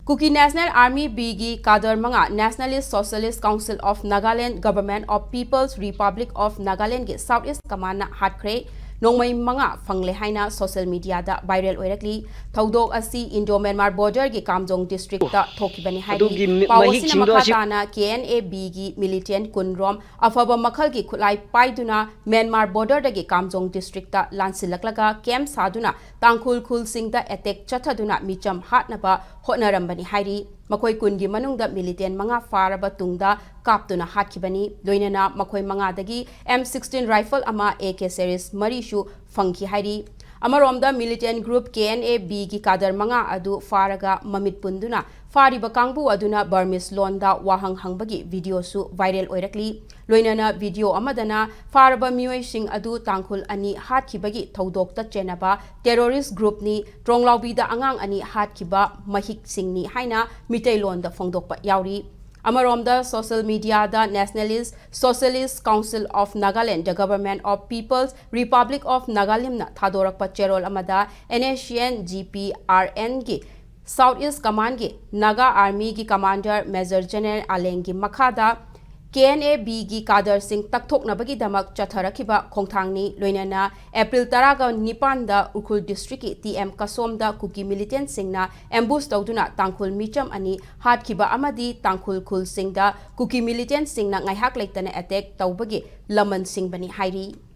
Kuki National Army Bigi Kadar Manga Nationalist Socialist Council of Nagaland Government of People's Republic of Nagaland ge Southeast Command Hatkre Nongmai Manga Fangle Haina social media da viral oirakli Thaudok asi Indo-Myanmar border ge Kamjong district da thokibani hairi Pawasina Makatana Kna-B gi militant Kunrom Afaba Makhal gi khulai paiduna Myanmar border da ge Kamjong district da lansilaklaga camp saduna Tangkhul khul sing da attack chathaduna micham hatnaba hotnarambani hairi Makoi kungi manungda militant manga faraba tungda kaptuna hatkibani loinana makoi manga dagi M16 rifle ama AK series marishu fangki hairi Amaromda militant group Kna-B gi kadar manga adu faraga mamit punduna fariba kangbu aduna Burmese londa wahang hangbagi video su viral oirakli loinana video amadana faraba mioi sing adu tangkhul ani hatkibagi thodokta chenaba terrorist group ni tronglaubi da angang ani hatkiba mahik singni haina mitei londa phongdokpa yauri Amaromda social media da Nationalist Socialist Council of Nagaland the Government of People's Republic of Nagaland na thadorakpa cherol amada NACN GPRN gi Southeast Command gi Naga Army gi Commander Major General Aleng gi makhada Kna-B gi Kadar Singh takthoknabagi damak chatharakiba khongthangni loinana April 19 da Ukhul district ki TM Kasom da Kuki militant singna ambush tawduna Tangkhul micham ani hatkhiba amadi Tangkhul khul singh da Kuki militant singna ngaihak leitana attack tawbagi laman singbani hairi